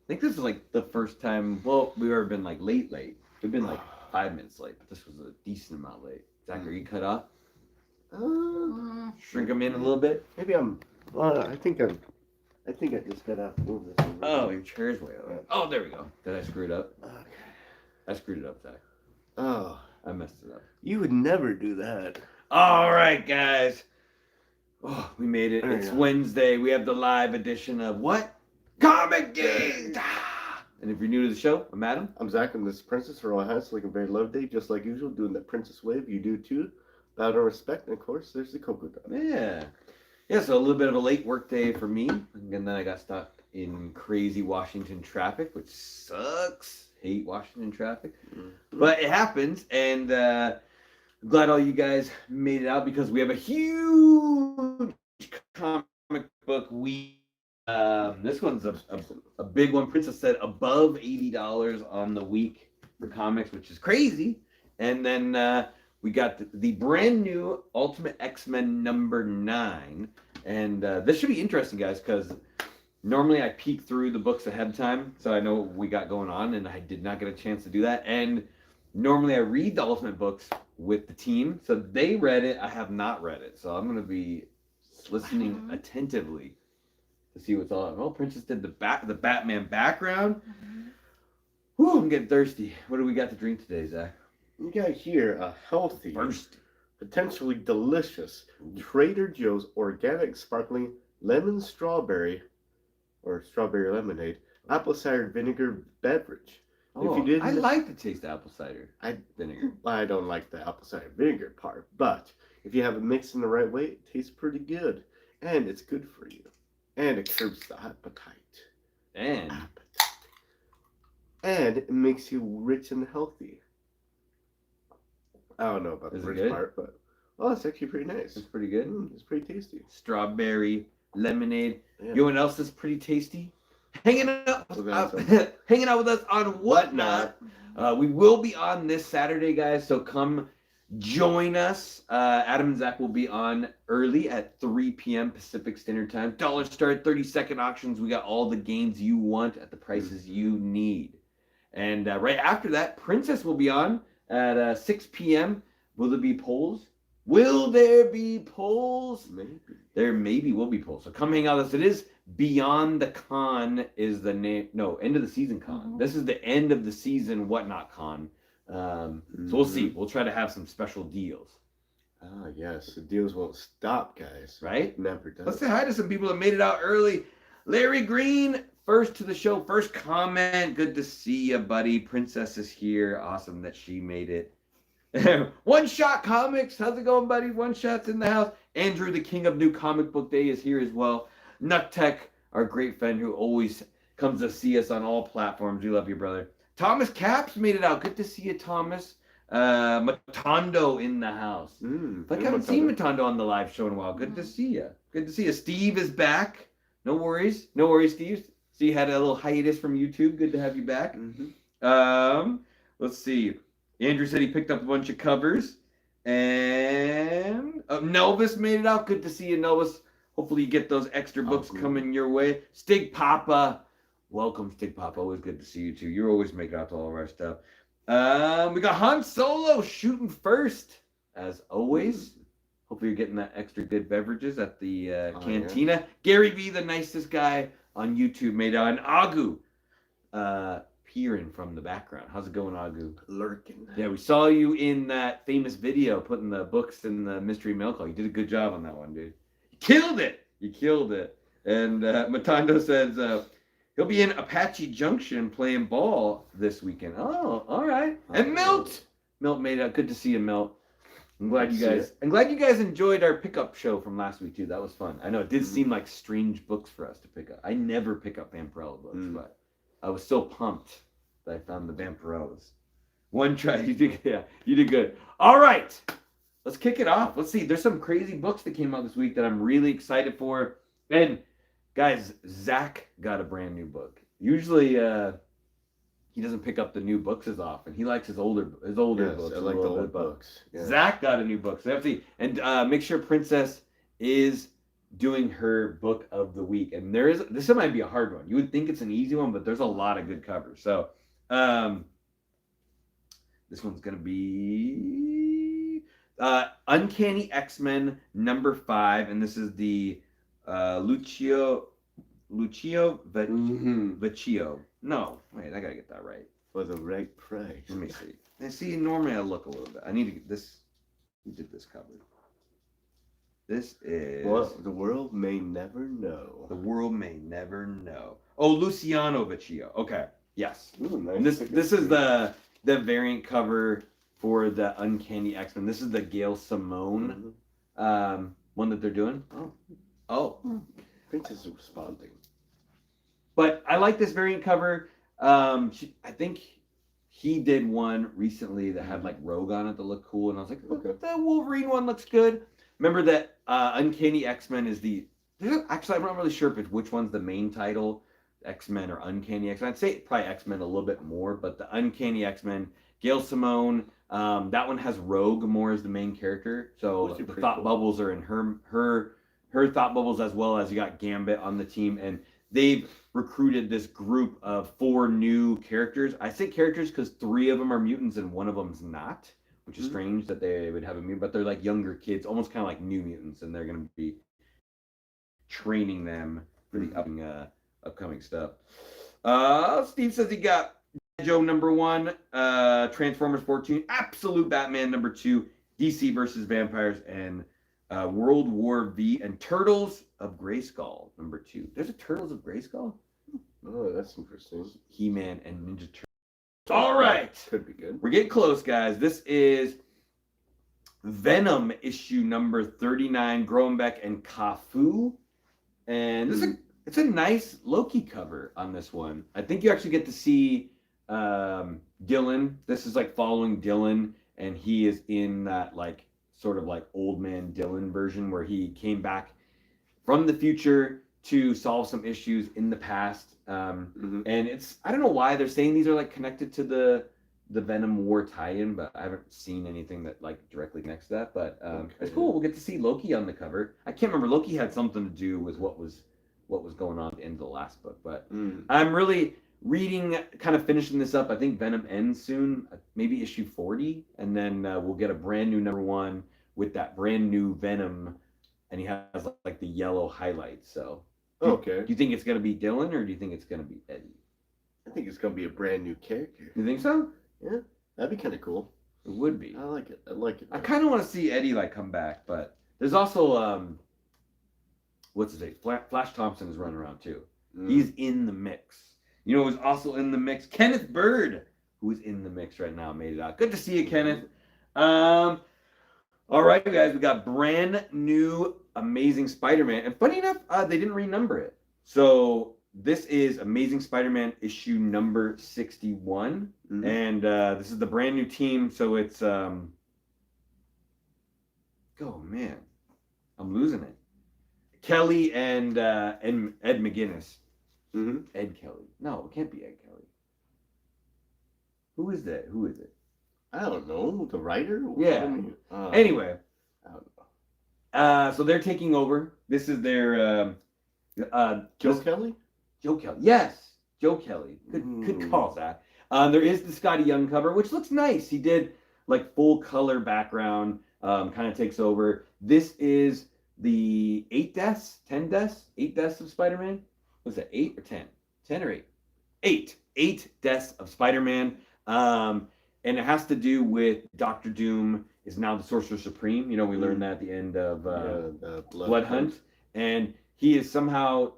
think this is like the first time. Well, we've ever been like late. We've been like 5 minutes late, but this was a decent amount late. Zach, are you cut off? Shrink them in a little bit. Maybe I'm. I think I just gotta move this over. Oh, your chair's way over. Oh, there we go. Did I screw it up? Okay. I screwed it up, Zach. Oh, I messed it up. you would never do that. All right, guys. Oh, we made it. There It's you go. Wednesday. We have the live edition of what? ComicGains! And if you're new to the show, I'm Adam. I'm Zach, and this is Princess for all I have, like a very love day, just like usual, doing that princess wave. You do too. Bow to respect, and of course, there's the cocoa dot. Yeah. Yeah, so a little bit of a late work day for me. And then I got stuck in crazy Washington traffic, which sucks. Hate Washington traffic. Mm-hmm. But it happens, and I'm glad all you guys made it out because we have a huge comic book week. This one's a big one. Princess said above $80 on the week for comics, which is crazy. And then we got the brand new Ultimate X-Men #9. And this should be interesting, guys, because normally I peek through the books ahead of time, so I know what we got going on, and I did not get a chance to do that. And normally I read the Ultimate books with the team, so they read it. I have not read it, so I'm going to be listening attentively to see what's all. Oh, Princess did the Batman background. Whew, I'm getting thirsty. What do we got to drink today, Zach? You got here a healthy, Thirsty. potentially delicious Trader Joe's organic sparkling lemon strawberry, or strawberry lemonade, apple cider vinegar beverage. Oh, if you didn't, I like the taste of apple cider vinegar. I don't like the apple cider vinegar part, but if you have it mixed in the right way, it tastes pretty good, and it's good for you, and it curbs the appetite. And it makes you rich and healthy. I don't know about the Is it rich good? part, but it's actually pretty nice. it's pretty good. It's pretty tasty. Strawberry lemonade. Yeah. You know what else is pretty tasty? Hanging out with us on Whatnot. We will be on this Saturday, guys, so come join us. Adam and Zach will be on early at 3 p.m. Pacific Standard Time. Dollar Star 30-second auctions. We got all the games you want at the prices you need. And right after that, Princess will be on at 6 p.m. Will there be polls? Will there be polls? Maybe. There maybe will be polls. So come hang out with us. It is Beyond the Con is the name. No, end of the season con. Mm-hmm. This is the end of the season Whatnot con. So we'll see. We'll try to have some special deals. Ah, yes. The deals won't stop, guys. Right? Never does. Let's say hi to some people that made it out early. Larry Green, first to the show, first comment. Good to see you, buddy. Princess is here. Awesome that she made it. One Shot Comics, how's it going, buddy? One Shot's in the house. Andrew, the king of New Comic Book Day, is here as well. Nut Tech, our great friend who always comes to see us on all platforms. We love you, brother. Thomas Caps made it out. Good to see you, Thomas. Matondo in the house. I haven't seen Matondo on the live show in a while. Good to see you. Good to see you. Steve is back. No worries. No worries, Steve. So you had a little hiatus from YouTube. Good to have you back. Let's see. Andrew said he picked up a bunch of covers. And Nelvis made it out. Good to see you, Nelvis. Hopefully you get those extra books coming your way. Stig Papa. Welcome, Stig Papa. Always good to see you, too. You're always making out to all of our stuff. We got Han Solo shooting first, as always. Hopefully you're getting that extra good beverages at the cantina. Yeah. Gary V, the nicest guy on YouTube, made out. And Agu. Peering from the background. How's it going, Agu? Lurking. Yeah, we saw you in that famous video putting the books in the mystery mail call. You did a good job on that one, dude. You killed it. You killed it. And Matondo says he'll be in Apache Junction playing ball this weekend. Oh, all right. And Milt made it. Good to see you, Milt. I'm glad you guys enjoyed our pickup show from last week too. That was fun. I know it did seem like strange books for us to pick up. I never pick up Vampirella books, but I was so pumped that I found the Vampirellas. One try. You did good. All right. Let's kick it off. Let's see. There's some crazy books that came out this week that I'm really excited for. And guys, Zach got a brand new book. Usually he doesn't pick up the new books as often. He likes his older books. I like the old books. Yeah. Zach got a new book. So have to see. And make sure Princess is doing her book of the week, and this might be a hard one. You would think it's an easy one, but there's a lot of good covers. So this one's gonna be Uncanny X-Men #5, and this is the Lucio Vecchio. No, wait, I gotta get that right. For the right price. Let me see. And see, normally I look a little bit. I need to get this. Who did this cover? This is. Well, the world may never know. The world may never know. Oh, Luciano Vecchio. Okay. Yes. Ooh, nice. And this is the variant cover for the Uncanny X-Men. This is the Gail Simone one that they're doing. Oh. Princess is responding. But I like this variant cover. I think he did one recently that had like Rogue on it that looked cool, and I was like, Okay. the Wolverine one looks good. Remember that Uncanny X-Men is actually, I'm not really sure which one's the main title, X-Men or Uncanny X-Men. I'd say probably X-Men a little bit more, but the Uncanny X-Men, Gail Simone, that one has Rogue more as the main character. So the thought bubbles are in her thought bubbles, as well as you got Gambit on the team, and they've recruited this group of 4 new characters. I say characters because 3 of them are mutants and 1 of them's not, which is strange that they would have a mutant, but they're like younger kids, almost kind of like new mutants, and they're going to be training them for the upcoming stuff. Steve says he got Joe #1, Transformers 14, Absolute Batman #2, DC versus Vampires, and World War V, and Turtles of Grayskull #2. There's a Turtles of Grayskull? Oh, that's interesting. He-Man and Ninja Turtles. All right. Could be good. We're getting close, guys. This is Venom issue #39, Groenbeck and Cafu. And it's a nice Loki cover on this one. I think you actually get to see Dylan. This is like following Dylan, and he is in that like sort of like old man Dylan version where he came back from the future to solve some issues in the past. And it's, I don't know why they're saying these are like connected to the Venom War tie-in, but I haven't seen anything that like directly connects to that. But it's cool. We'll get to see Loki on the cover. I can't remember. Loki had something to do with what was going on at the end of the last book. But I'm really reading, kind of finishing this up. I think Venom ends soon, maybe issue 40, and then we'll get a brand new #1 with that brand new Venom, and he has like the yellow highlights. So, do you think it's gonna be Dylan, or do you think it's gonna be Eddie? I think it's gonna be a brand new character. You think so? Yeah, that'd be kind of cool. It would be. I like it. I like it. I kind of want to see Eddie like come back, but there's also what's his name? Flash Thompson is running around too. He's in the mix. You know who's also in the mix? Kenneth Bird, who is in the mix right now, made it out. Good to see you, Kenneth. All right, guys, we got brand new Amazing Spider-Man, and funny enough, they didn't renumber it. So this is Amazing Spider-Man issue #61, and this is the brand new team. So it's oh man, I'm losing it. Kelly and Ed McGuinness. Ed Kelly. No, it can't be Ed Kelly. Who is that? Who is it? I don't know. The writer? Yeah. Anyway. I don't know. So they're taking over. This is their Joe Kelly? Joe Kelly. Yes. Joe Kelly. Good call, Zach. There is the Scotty Young cover, which looks nice. He did like full color background, kind of takes over. This is the 8 deaths of Spider-Man. Was that 8 or 10? 10 or 8? 8. 8 deaths of Spider-Man. And it has to do with Doctor Doom is now the Sorcerer Supreme. You know, we learned that at the end of Blood Hunt. And he is somehow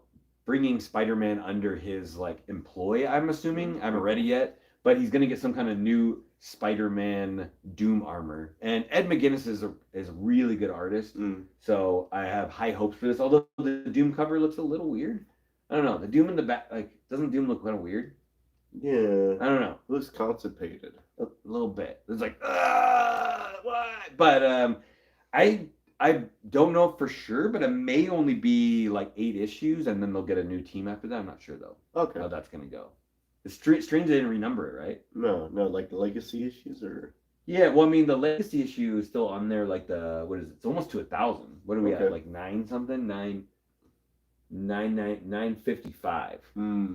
bringing Spider-Man under his like employ, I'm assuming. I haven't read it yet. But he's going to get some kind of new Spider-Man Doom armor. And Ed McGuinness is a really good artist. So I have high hopes for this. Although the Doom cover looks a little weird. I don't know. The Doom in the back, like, doesn't Doom look kind of weird? Yeah. I don't know. Looks constipated. A little bit. It's like, what? But I don't know for sure, but it may only be like 8 issues, and then they'll get a new team after that. I'm not sure, though. Okay. How that's going to go. It's strange they didn't renumber it, right? No, like the legacy issues or... Yeah, well, I mean, the legacy issue is still on there. Like what is it? It's almost to 1,000. What are we at? Like 9 something? 955.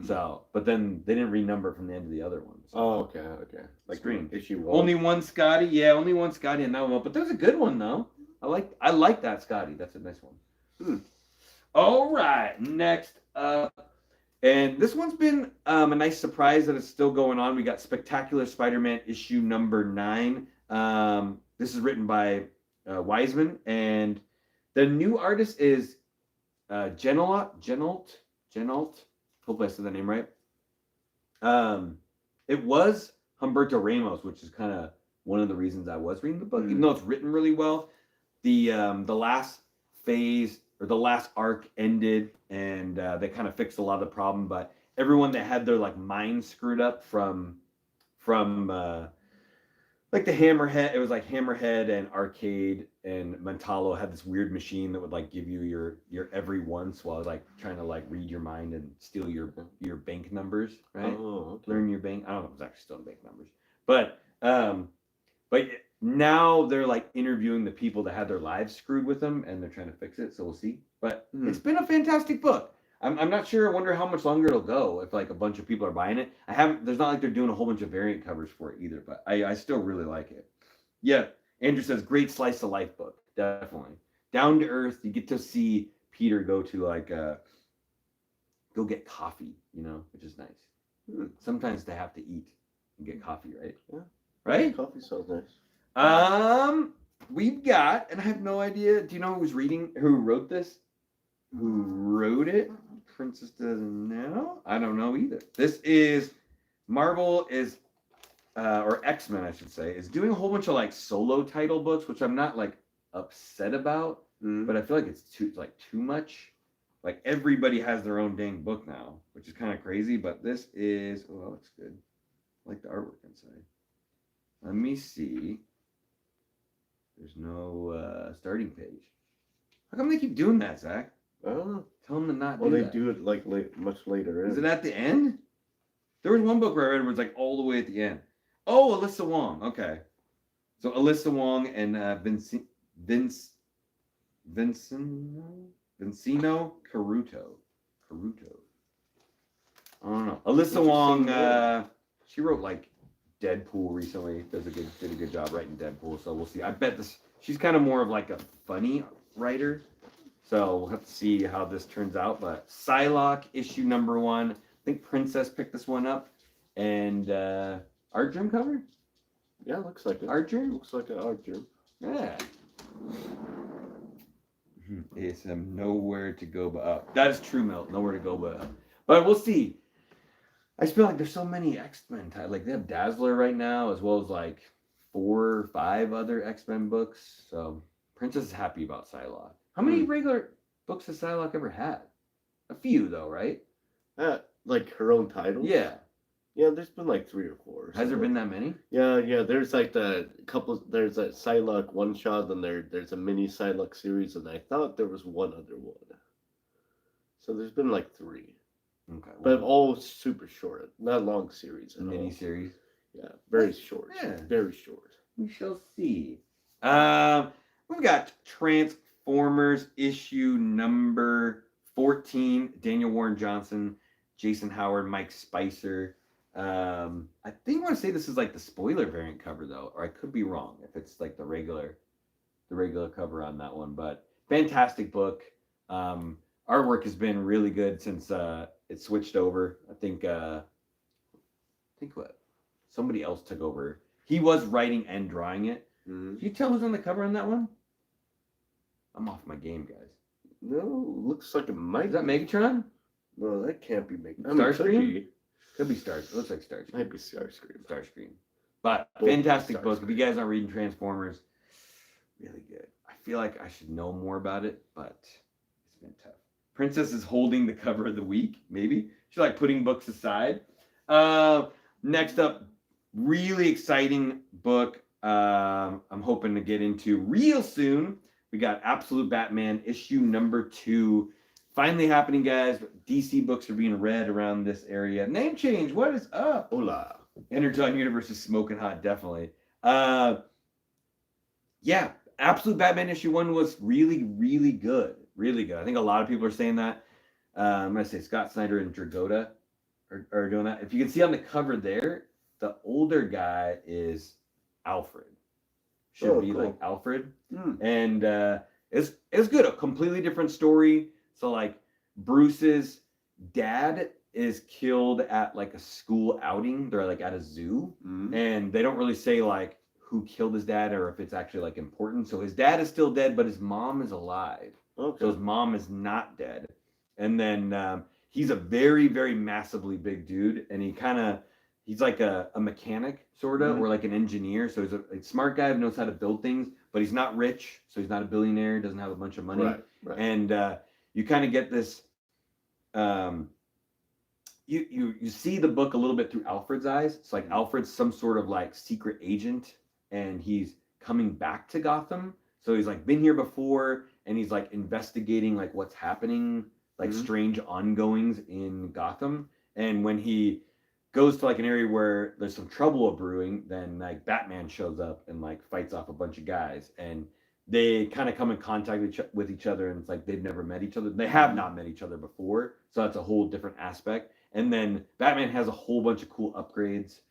So, but then they didn't renumber from the end of the other ones. So. Oh, okay. Like Screen issue 1. Only one Scotty. Yeah, only one Scotty and that one. But there's a good one though. I like that Scotty. That's a nice one. All right, next up. And this one's been a nice surprise that it's still going on. We got Spectacular Spider-Man issue number 9. This is written by Wiseman, and the new artist is Genolt. Hope I said that name right. It was Humberto Ramos, which is kind of one of the reasons I was reading the book, even though it's written really well. The last phase or the last arc ended, and they kind of fixed a lot of the problem. But everyone that had their like mind screwed up from like the Hammerhead, it was like Hammerhead and Arcade and Mentalo had this weird machine that would like give you your every once while like trying to like read your mind and steal your bank numbers, right? Oh, okay. Learn your bank. I don't know if it's actually still bank numbers, but now they're like interviewing the people that had their lives screwed with them, and they're trying to fix it. So we'll see. But it's been a fantastic book. I'm not sure. I wonder how much longer it'll go if like a bunch of people are buying it. There's not like they're doing a whole bunch of variant covers for it either. But I still really like it. Yeah, Andrew says great slice of life book. Definitely down to earth. You get to see Peter go to like go get coffee, which is nice. Sometimes they have to eat and get coffee, right? Yeah. Right. Coffee sounds nice. We've got, and I have no idea. Do you know who wrote this? Who wrote it? Princess doesn't know. I don't know either. This is Marvel or X-Men, I should say, is doing a whole bunch of like solo title books, which I'm not like upset about, but I feel like it's too much. Like everybody has their own dang book now, which is kind of crazy. But this is that looks good. I like the artwork inside. Let me see. There's no starting page. How come they keep doing that, Zach? I don't know. Tell them to not do that. Well, they that. do it like much later. Is it at the end? There was one book where I read where it's like all the way at the end. Oh, Alyssa Wong. Okay. So Alyssa Wong and Vincino Caruto. I don't know. Alyssa Wong, she wrote like Deadpool recently. Did a good job writing Deadpool. So we'll see. I bet she's kind of more of like a funny writer. So we'll have to see how this turns out. But Psylocke issue number 1. I think Princess picked this one up. And art germ cover? Yeah, looks like it. Art germ? Looks like an art germ. Yeah. It's nowhere to go but up. That is true, Milt. Nowhere to go but up. But we'll see. I just feel like there's so many X-Men titles. Like they have Dazzler right now, as well as like 4 or 5 other X-Men books. So Princess is happy about Psylocke. How many regular books has Psylocke ever had? A few though, right? Like her own title? Yeah. Yeah, there's been like 3 or 4. Has there been that many? Yeah. There's like there's a Psylocke one shot, and there's a mini Psylocke series, and I thought there was one other one. So there's been like 3. Okay. But all super short, not long series. Mini series. Yeah, very short. Yeah. Very short. We shall see. We've got Transformers issue number 14. Daniel Warren Johnson, Jason Howard, Mike Spicer. I think I want to say this is like the spoiler variant cover though, or I could be wrong if it's like the regular cover on that one. But fantastic book. Artwork has been really good since it switched over. I think what somebody else took over. He was writing and drawing it. Can you tell who's on the cover on that one? I'm off my game, guys. No, looks like it might. Is that Megatron? No, that can't be Megatron. Starscream? Could be Star. It looks like Starscream. Might be Starscream. Starscream. But fantastic book. If you guys aren't reading Transformers, really good. I feel like I should know more about it, but it's been tough. Princess is holding the cover of the week, maybe. She's like putting books aside. Next up, really exciting book I'm hoping to get into real soon. We got Absolute Batman issue number 2. Finally happening, guys. DC books are being read around this area. Name change. What is up? Hola. Energon Universe is smoking hot, definitely. Yeah, Absolute Batman issue 1 was really, really good. Really good. I think a lot of people are saying that. I'm going to say Scott Snyder and Dragotta are doing that. If you can see on the cover there, the older guy is Alfred. Should be cool. like Alfred. And it's good. A completely different story. So like Bruce's dad is killed at like a school outing. They're like at a zoo. And they don't really say like who killed his dad or if it's actually like important. So his dad is still dead, but his mom is alive. Okay. So his mom is not dead. And then he's a very, very massively big dude. And he's like a mechanic, sort of, or like an engineer. So he's a smart guy who knows how to build things, but he's not rich. So he's not a billionaire, doesn't have a bunch of money. Right. And you kind of get this, you see the book a little bit through Alfred's eyes. It's like Alfred's some sort of like secret agent and he's coming back to Gotham. So he's like been here before and he's like investigating like what's happening, like strange ongoings in Gotham. And when he goes to like an area where there's some trouble brewing, then like Batman shows up and like fights off a bunch of guys, and they kind of come in contact with each other, and it's like they've never met each other. They have not met each other before, so that's a whole different aspect. And then Batman has a whole bunch of cool upgrades.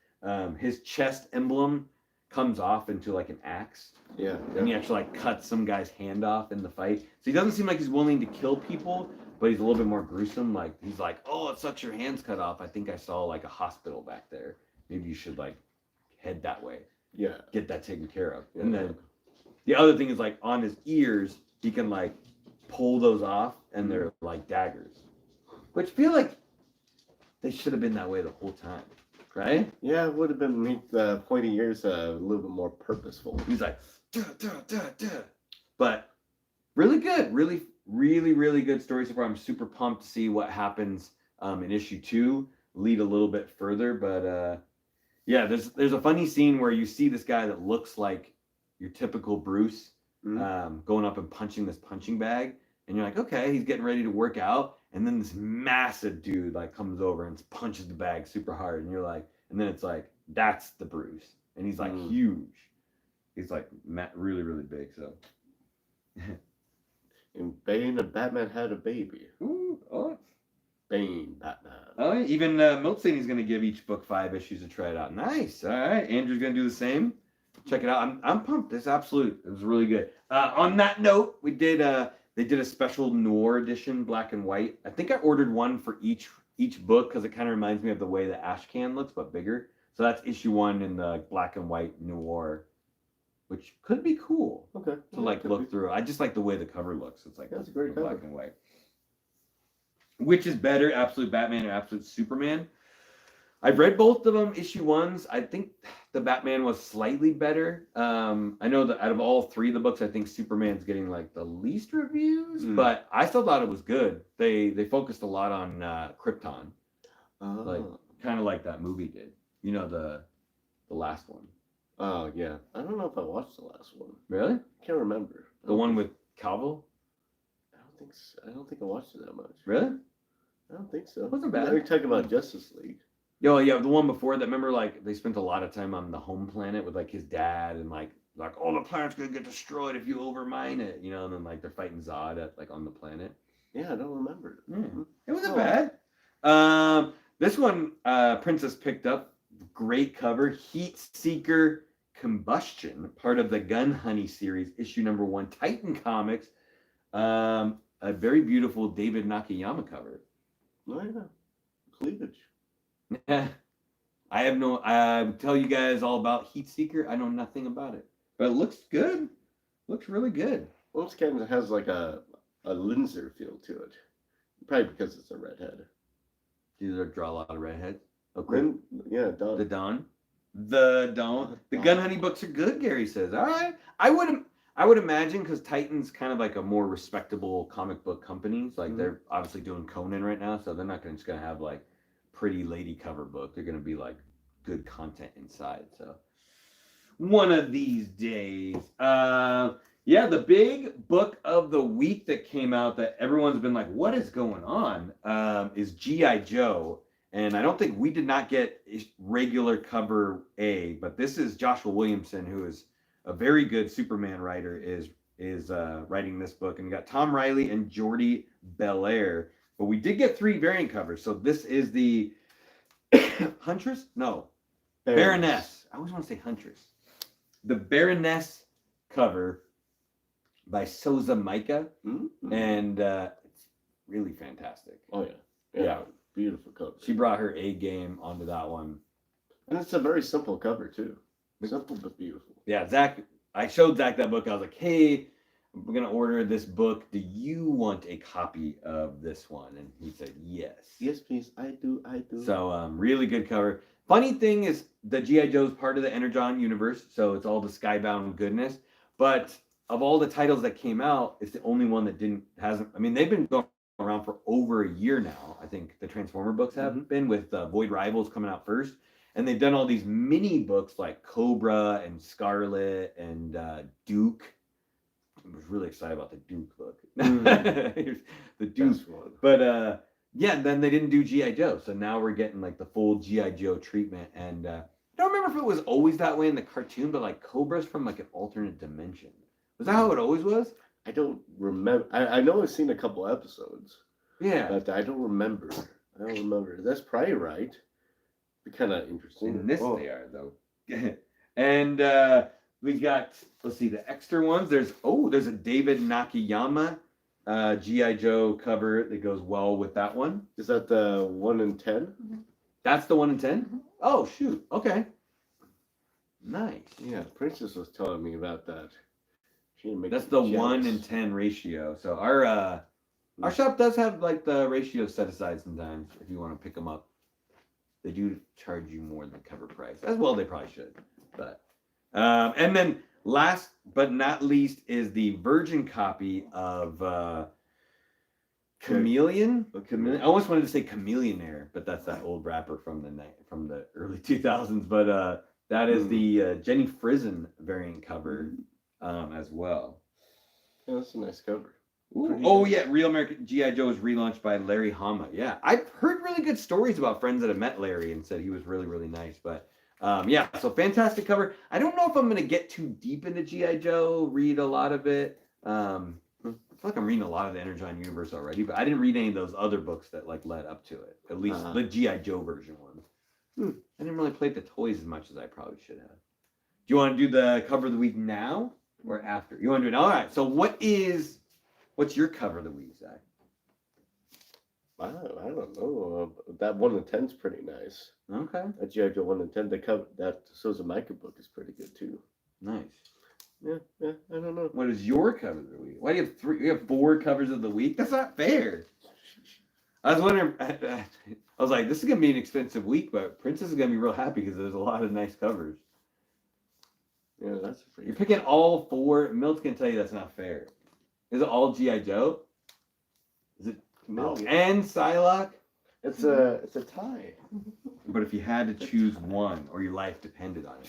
His chest emblem comes off into like an axe. Yeah. And he actually like cuts some guy's hand off in the fight. So he doesn't seem like he's willing to kill people, but he's a little bit more gruesome. Like he's like, oh, it sucks your hands cut off. I think I saw like a hospital back there. Maybe you should like head that way. Yeah. Get that taken care of. And then the other thing is like on his ears, he can like pull those off and they're like daggers. Which feel like they should have been that way the whole time. Right? Yeah, it would have been make the pointy ears a little bit more purposeful. He's like, duh, duh, duh, duh. But really good, really, really, really good story so far. I'm super pumped to see what happens in issue 2. Lead a little bit further, but yeah, there's a funny scene where you see this guy that looks like your typical Bruce going up and punching this punching bag, and you're like, okay, he's getting ready to work out. And then this massive dude like comes over and punches the bag super hard, and you're like, and then it's like, that's the Bruce, and he's like huge. He's like really, really big. So, and Bane and Batman had a baby. Ooh, oh, Bane, Batman. Oh, yeah. Even Milt saying he's going to give each book 5 issues to try it out. Nice. All right, Andrew's going to do the same. Check it out. I'm pumped. This absolute. It was really good. On that note, we did they did a special noir edition, black and white. I think I ordered one for each book because it kind of reminds me of the way the ash can looks, but bigger. So that's issue 1 in the black and white noir, which could be cool. Okay. To like look through. I just like the way the cover looks. It's like that's a great black cover. and white. Which is better, Absolute Batman or Absolute Superman? I've read both of them, issue 1s. I think the Batman was slightly better. I know that out of all 3 of the books, I think Superman's getting like the least reviews, but I still thought it was good. They focused a lot on Krypton, like kind of like that movie did. You know, the last one. Oh yeah, I don't know if I watched the last one. Really? I can't remember. The one with Calvo? I don't think so. I don't think I watched it that much. Really? I don't think so. It wasn't bad. We're talking about Justice League. Yo, yeah, the one before that. Remember, like they spent a lot of time on the home planet with like his dad, and like oh, the planet's gonna get destroyed if you overmine it, you know. And then like they're fighting Zod at like on the planet. Yeah, I don't remember. It wasn't bad. This one, Princess picked up. Great cover, Heat Seeker Combustion, part of the Gun Honey series, issue number 1, Titan Comics. A very beautiful David Nakayama cover. Oh yeah, cleavage. I would tell you guys all about Heat Seeker. I know nothing about it, but it looks good. Looks really good. Most kind of has like a Linzer feel to it, probably because it's a redhead. Do you draw a lot of redheads? Okay. Yeah, Dawn. The Dawn. The Gun Honey books are good. Gary says. All right. I would imagine because Titan's kind of like a more respectable comic book company. So like they're obviously doing Conan right now, so they're not just gonna have like pretty lady cover book. They're gonna be like good content inside. So one of these days. Yeah, the big book of the week that came out that everyone's been like, what is going on? Is G.I. Joe. And I don't think we did not get regular cover A, but this is Joshua Williamson, who is a very good Superman writer, is writing this book. And we got Tom Riley and Jordi Belair. But we did get 3 variant covers. So this is the Huntress? No. Baroness. I always want to say Huntress. The Baroness cover by Souza Micah. Mm-hmm. And it's really fantastic. Oh, yeah. Beautiful cover. She brought her A game onto that one. And it's a very simple cover, too. Simple but beautiful. Yeah, Zach, I showed Zach that book. I was like, hey, we're going to order this book. Do you want a copy of this one? And he said, yes. Yes, please. I do. So, really good cover. Funny thing is, the G.I. Joe is part of the Energon universe, so it's all the Skybound goodness. But of all the titles that came out, it's the only one that hasn't. I mean, they've been going around for over a year now. I think the Transformer books have been, with Void Rivals coming out first. And they've done all these mini books like Cobra and Scarlet and Duke. I was really excited about the Duke book. The Duke one. But yeah, then they didn't do G.I. Joe. So now we're getting like the full G.I. Joe treatment. And I don't remember if it was always that way in the cartoon, but like Cobra's from like an alternate dimension. Was that how it always was? I don't remember. I know I've seen a couple episodes. Yeah. But I don't remember. That's probably right. Be kind of interesting. In this they are, though. And we got, let's see, the extra ones. There's a David Nakayama G.I. Joe cover that goes well with that one. Is that the 1 in 10? Mm-hmm. That's the 1 in 10? Mm-hmm. Oh, shoot. Okay. Nice. Yeah, Princess was telling me about that. That's the 1 in 10 ratio. So our shop does have like the ratio set aside sometimes if you want to pick them up. They do charge you more than cover price. As well, they probably should. But and then last but not least is the virgin copy of Chameleon. I almost wanted to say Chameleonaire, but that's that old rapper from the early 2000s. But that is the Jenny Frizen variant cover as well. Yeah, that's a nice cover. Oh yeah, Real American G.I. Joe is relaunched by Larry Hama. Yeah, I've heard really good stories about friends that have met Larry and said he was really, really nice. But yeah, so fantastic cover. I don't know if I'm going to get too deep into G.I. Joe, read a lot of it. I feel like I'm reading a lot of the Energon universe already, but I didn't read any of those other books that like led up to it. At least the G.I. Joe version ones. I didn't really play with the toys as much as I probably should have. Do you want to do the cover of the week now or after? You want to do it now? All right. So what's your cover of the week, Zach? I don't know. That 1 in 10 is pretty nice. Okay. That G.I. Joe 1 in 10. That Souza Micah book is pretty good too. Nice. Yeah. I don't know. What is your cover of the week? Why do you have 3? You have 4 covers of the week? That's not fair. I was wondering. I was like, this is gonna be an expensive week, but Princess is gonna be real happy because there's a lot of nice covers. Yeah, that's pretty. You're picking all 4. Milt's gonna tell you that's not fair. Is it all G.I. Joe? Is it and Psylocke? It's a tie. But if you had to choose one, or your life depended on it,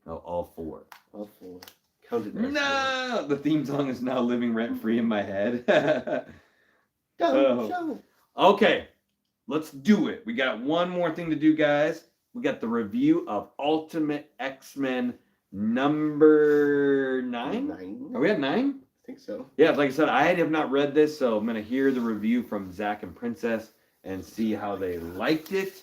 no, all 4. All 4. Counted. No, the theme song is now living rent free in my head. Show. Okay, let's do it. We got one more thing to do, guys. We got the review of Ultimate X-Men number 9. Are we at 9? I think so. Yeah, like I said, I have not read this, so I'm going to hear the review from Zach and Princess and see how they liked it.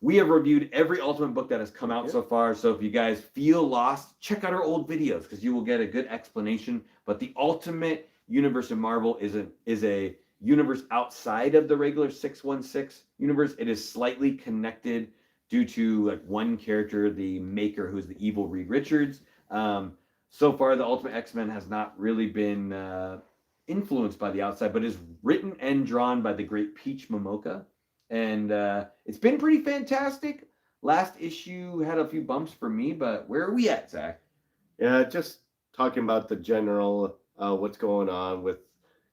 We have reviewed every Ultimate book that has come out so far, so if you guys feel lost, check out our old videos because you will get a good explanation. But the Ultimate universe of Marvel is a universe outside of the regular 616 universe. It is slightly connected due to like one character, the Maker, who's the evil Reed Richards. So far, the Ultimate X-Men has not really been influenced by the outside, but is written and drawn by the great Peach Momoko. And it's been pretty fantastic. Last issue had a few bumps for me, but where are we at, Zach? Yeah, just talking about the general, what's going on with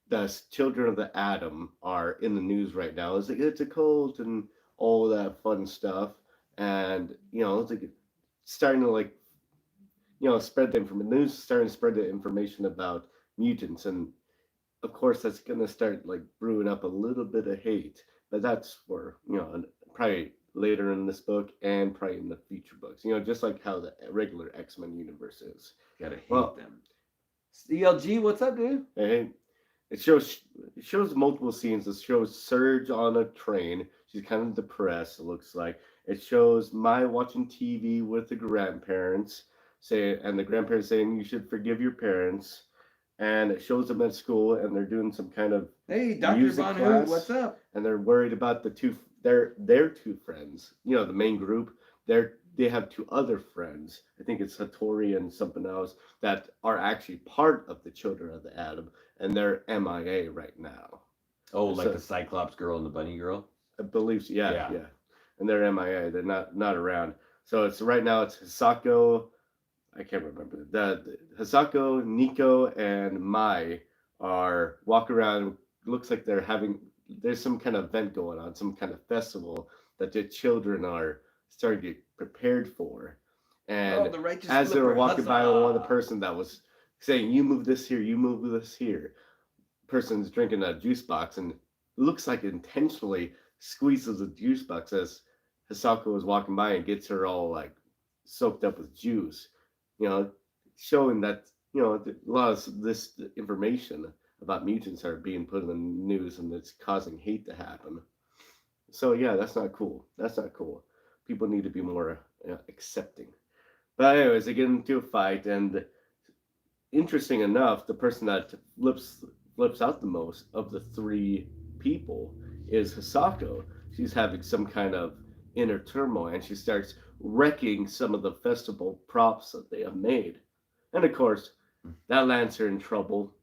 the Children of the Atom are in the news right now. It's like, it's a cult and all that fun stuff. And, it's like starting to spread the information. The news is starting to spread the information about mutants. And of course, that's going to start like brewing up a little bit of hate. but that's for probably later in this book and probably in the future books. Just like how the regular X-Men universe is. Gotta hate Well, them. CLG, what's up, dude? hey, it shows multiple scenes. It shows Surge on a train. She's kind of depressed. It looks like it shows Mai watching TV with the grandparents, and the grandparents saying you should forgive your parents. And it shows them at school, and they're doing some kind of Hey, Dr. music Von class, Hoot, what's up? and they're worried about their two friends. The main group. They have two other friends. I think it's Hattori and something else that are actually part of the Children of the Atom, and they're MIA right now. Oh, like So- the Cyclops girl and the Bunny girl? I believe so. Yeah, Yeah. yeah. And they're MIA. They're not around. So it's right now. It's Hisako. I can't remember the Hisako, Nico, and Mai are walk around. Looks like there's some kind of event going on, some kind of festival that the children are starting to get prepared for. And the righteous as they were flipper, walking by, huzzah! one of the person that was saying, "You move this here, you move this here." Person's drinking a juice box and looks like intentionally squeezes the juice box as Hisako is walking by and gets her all like soaked up with juice. Showing that a lot of this information about mutants are being put in the news and it's causing hate to happen. So yeah, that's not cool. That's not cool. People need to be more accepting. But anyways, they get into a fight, and interesting enough, the person that flips out the most of the three people is Hisako. She's having some kind of inner turmoil, and she starts wrecking some of the festival props that they have made. And of course, that lands her in trouble.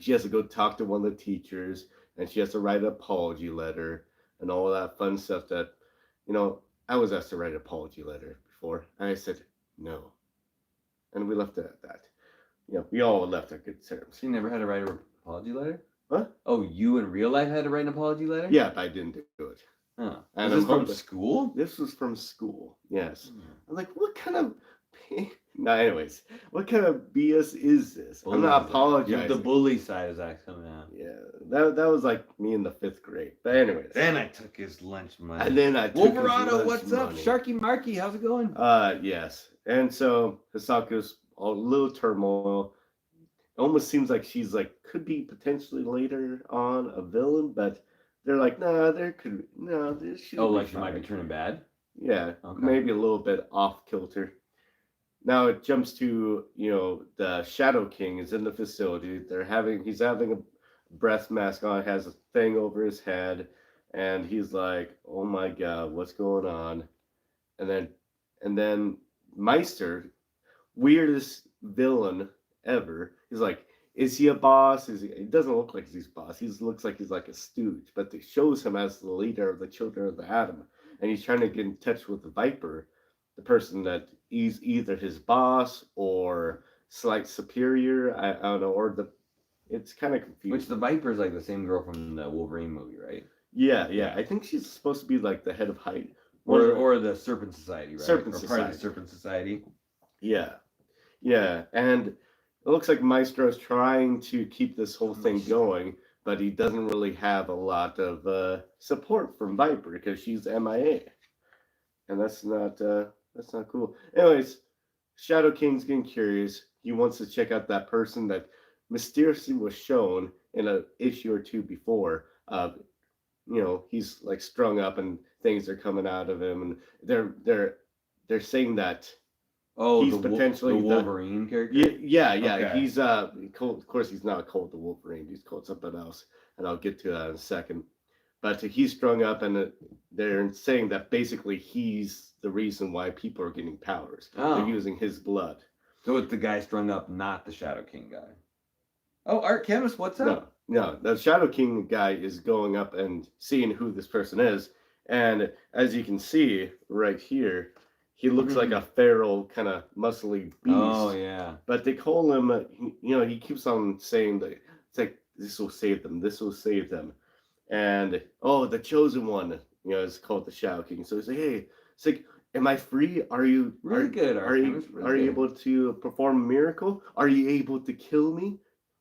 She has to go talk to one of the teachers, and she has to write an apology letter and all that fun stuff that, I was asked to write an apology letter before, and I said no. And we left it at that. We all left on good terms. She never had to write an apology letter? Huh? Oh, you in real life had to write an apology letter? Yeah, but I didn't do it. Huh. And Is this I'm from hoping- school? This was from school. Yes. I'm like, what kind of... No, anyways, what kind of BS is this? I'm not apologizing. The bully side is actually coming out. Yeah, that was like me in the 5th grade. But anyways. Then I took his lunch money. And then I took his Wolverado, lunch what's up? money. Sharky Marky, how's it going? Yes. And so Hisaku's a little turmoil. It almost seems like she's like could be potentially later on a villain, but they're like, nah, there could this should Like she might be turning bad? Yeah, Okay. maybe a little bit off kilter. Now it jumps to, the Shadow King is in the facility. He's having a breath mask on, has a thing over his head, and he's like, "Oh my god, what's going on?" And then Meister, weirdest villain ever, he's like, "Is he a boss? It doesn't look like he's a boss. He looks like he's like a stooge, but it shows him as the leader of the Children of the Atom, and he's trying to get in touch with the Viper, the person that is either his boss or slight superior. I don't know, it's kind of confusing. Which the Viper's like the same girl from the Wolverine movie, right? Yeah. I think she's supposed to be like the head of Hyde. Or the Serpent Society, right? Serpent Part of Society. the Serpent Society. Yeah. And it looks like Maestro's trying to keep this whole thing going, but he doesn't really have a lot of support from Viper because she's MIA. And that's not cool. Anyways, Shadow King's getting curious. He wants to check out that person that mysteriously was shown in an issue or two before. He's like strung up and things are coming out of him, and they're saying that he's potentially the Wolverine character. Yeah. Okay. He's Colt. Of course, he's not Colt the Wolverine. He's Colt something else, and I'll get to that in a second. But he's strung up, and they're saying that basically he's the reason why people are getting powers. Oh. They're using his blood. So it's the guy strung up, not the Shadow King guy. Oh, Art Chemist, what's up? No, the Shadow King guy is going up and seeing who this person is. And as you can see right here, he looks like a feral, kind of muscly beast. Oh, yeah. But they call him, he keeps on saying that it's like, this will save them, this will save them. And, the chosen one, is called the Shadow King. So he's like, hey, it's like, am I free? Are you Really good, Art Chemist. Are you able to perform a miracle? Are you able to kill me?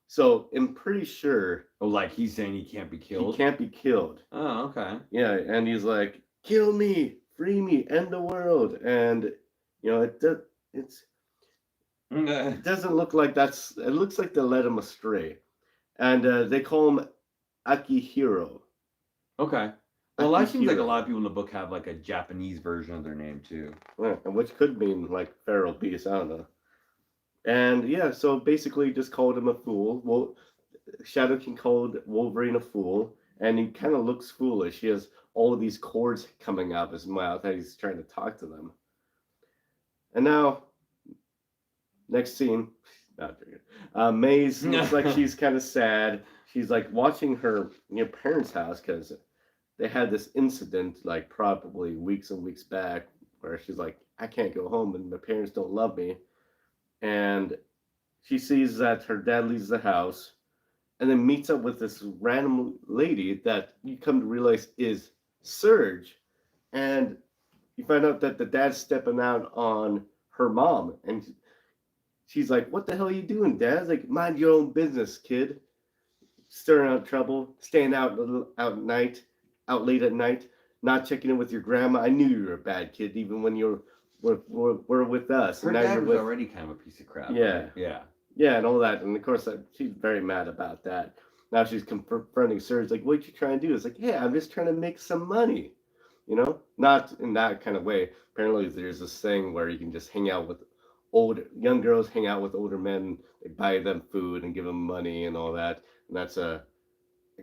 So I'm pretty sure Oh, like he's saying he can't be he killed. can't be killed. Oh, okay. Yeah, and he's like, "Kill me, free me, end the world." And it doesn't look like that's. It looks like they led him astray, and they call him Akihiro. Okay. Well, that seems like a Akihiro, lot of people in the book have like a Japanese version of their name too. yeah, which could mean like feral beast. I don't know. And yeah, so basically, just called him a fool. Well, Shadow King called Wolverine a fool, and he kind of looks foolish. He has all of these cords coming out of his mouth that he's trying to talk to them. And now, next scene, not very good. Maze looks like she's kind of sad. She's like watching her parents' house because they had this incident like probably weeks and weeks back where she's like, I can't go home and my parents don't love me. And she sees that her dad leaves the house and then meets up with this random lady that you come to realize is Surge. And you find out that the dad's stepping out on her mom. And she's like, what the hell are you doing, Dad? It's like, mind your own business, kid. Stirring out trouble, staying out late at night, not checking in with your grandma. I knew you were a bad kid, even when you were with us. Her and now dad you're was with, already kind of a piece of crap. Yeah. Right? Yeah. yeah, and all that. And of course, she's very mad about that. Now she's confronting Surge, like, what you trying to do? It's like, yeah, I'm just trying to make some money. Not in that kind of way. Apparently, there's this thing where you can just hang out with young girls, hang out with older men. They buy them food and give them money and all that. And that's I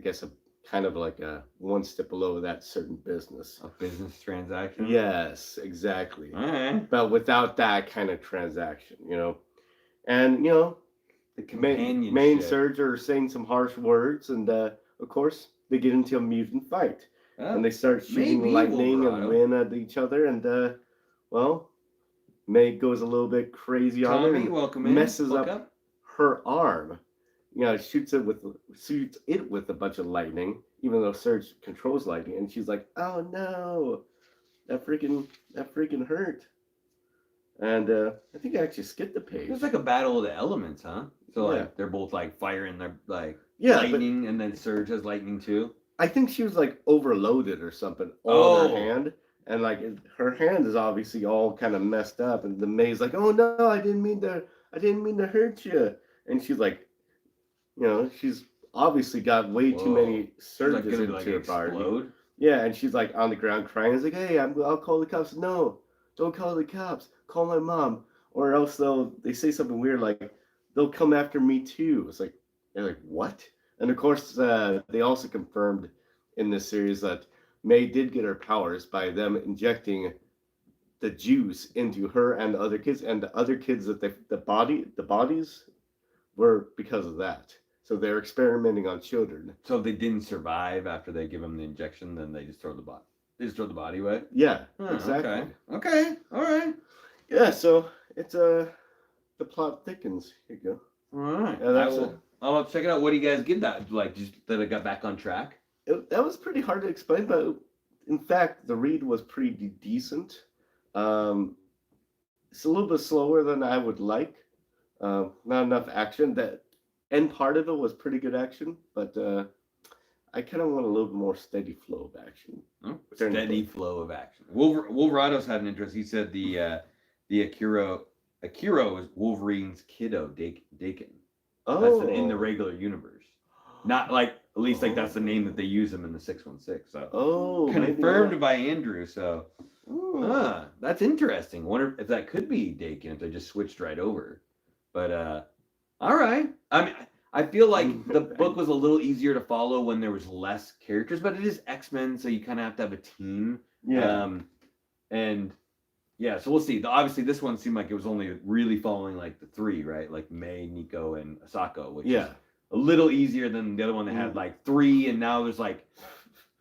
guess a kind of like a one step below that certain business. A business transaction. Yes, exactly. All right. But without that kind of transaction, and The companionship. main Surge are saying some harsh words, and of course they get into a mutant fight, and they start shooting maybe lightning and Wolverado. wind at each other, and well, May goes a little bit crazy on her Tommy, and welcome in. messes Look up her arm. Shoots it with a bunch of lightning, even though Surge controls lightning, and she's like, "Oh no, that freaking hurt." And I think I actually skipped the page. It's like a battle of the elements, huh? So Yeah. like they're both like fire and they're like Yeah, lightning, and then Surge has lightning too. I think she was like overloaded or something on Oh. her hand, and like her hand is obviously all kind of messed up, and the May's like, "Oh no, I didn't mean to hurt you," and she's like, she's obviously got way too many surges Like, into like her body. explode. Yeah, and she's like on the ground crying. It's like, "Hey, I'll call the cops." No, don't call the cops. Call my mom, or else they say something weird like they'll come after me too. It's like they're like, what? And of course, they also confirmed in this series that May did get her powers by them injecting the juice into her and the other kids, and the other kids that the bodies were because of that. So they're experimenting on children. So if they didn't survive after they give them the injection, then they just throw the body. They just throw the body away. Yeah, Oh, exactly. Okay. All right. Yeah, so it's the plot thickens. Here you go. All right. Yeah, I'll check it out. What do you guys get that like? Just that it got back on track. That was pretty hard to explain, but in fact, the read was pretty decent. It's a little bit slower than I would like. Not enough action. That end part of it was pretty good action, but I kind of want a little bit more steady flow of action. Steady flow of action. Wolverado's had an interest. He said the Akiro is Wolverine's kiddo, Dakin. Oh, That's in the regular universe. Not like, at least like that's the name that they use him in the 616. So confirmed by Andrew. So that's interesting. Wonder if that could be Dakin if they just switched right over. But all right. I mean, I feel like the book was a little easier to follow when there was less characters, but it is X-Men, so you kind of have to have a team. Yeah. And yeah, so we'll see. Obviously, this one seemed like it was only really following like the three, right? Like May, Nico, and Asako, which is a little easier than the other one that had like three, and now there's like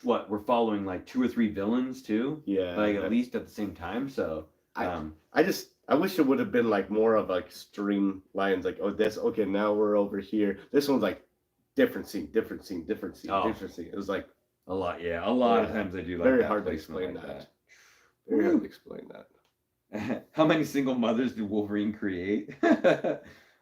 we're following like 2 or 3 villains too. Yeah. Like at least at the same time. So I wish it would have been like more of like streamlines, like, okay, now we're over here. This one's like different scene. Different scene. It was like a lot, yeah. A lot of times they do like very that hard to placement explain like that. Very hard to explain that. How many single mothers did Wolverine create? A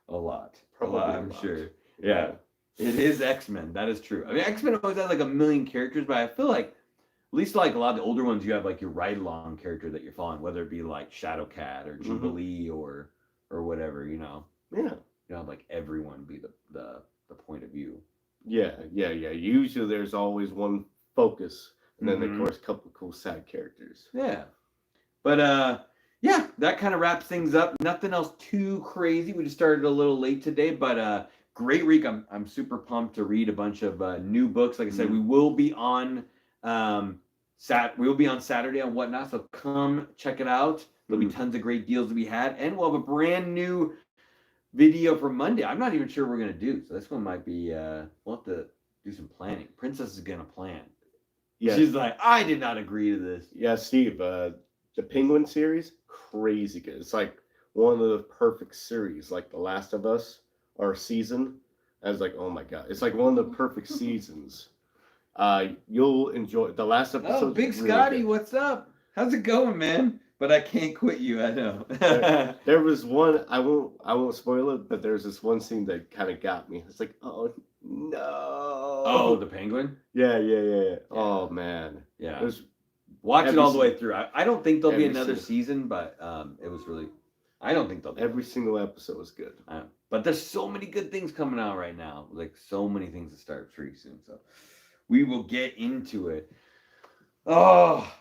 lot. Probably I'm a lot. sure. Yeah. It is X-Men. That is true. I mean, X-Men always has like a million characters, but I feel like at least like a lot of the older ones, you have like your ride-along character that you're following, whether it be like Shadowcat or Jubilee or whatever, you know. Yeah. You know, like everyone be the point of view. Yeah. Usually there's always one focus, and then of course a couple of cool side characters. Yeah. But yeah, that kind of wraps things up. Nothing else too crazy. We just started a little late today, but great week. I'm super pumped to read a bunch of new books. Like I said, we will be on Saturday on Whatnot, so come check it out. There'll be tons of great deals to be had, and we'll have a brand new video for Monday. I'm not even sure what we're gonna do, so this one might be we'll have to do some planning. Princess is gonna plan. Yeah, she's like, I did not agree to this. Yeah, Steve, the Penguin series, crazy good. It's like one of the perfect series, like The Last of Us, our season. I was like, oh my god, it's like one of the perfect seasons. You'll enjoy the last episode. Oh, Big Scotty, really, what's up? How's it going, man? But I can't quit you, I know. there was one, I won't spoil it, but there's this one scene that kind of got me. It's like, oh no. Oh, the penguin? Yeah. Oh man. Yeah. Watch it all the way through. I don't think there'll be another season, but it was really, I don't think there'll be. Every single episode was good. But there's so many good things coming out right now. Like so many things to start pretty soon. So we will get into it. Oh,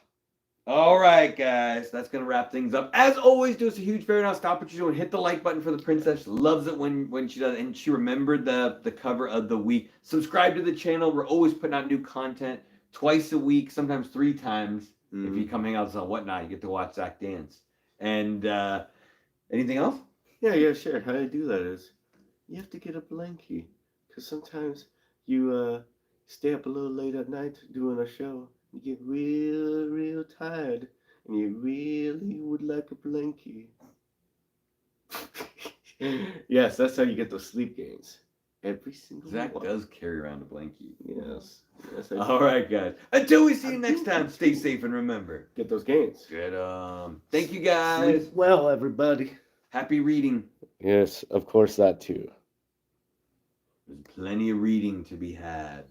all right, guys. That's going to wrap things up. As always, do us a huge favor now. Stop what you're doing. Hit the like button for the princess. She loves it when she does. And she remembered the cover of the week. Subscribe to the channel. We're always putting out new content twice a week, sometimes 3 times. If you come hang out with us on Whatnot, you get to watch Zach dance. And anything else? Yeah, sure. How I do that is you have to get a blankie. Because sometimes you stay up a little late at night doing a show. You get real tired, and you really would like a blankie. Yes, that's how you get those sleep gains. Every single Zach one. does carry around a blankie. Yes. All right, guys. Until we see you next time, stay safe and remember. Get those gains. Good. Thank you, guys. Sleep well, everybody. Happy reading. Yes, of course that too. There's plenty of reading to be had.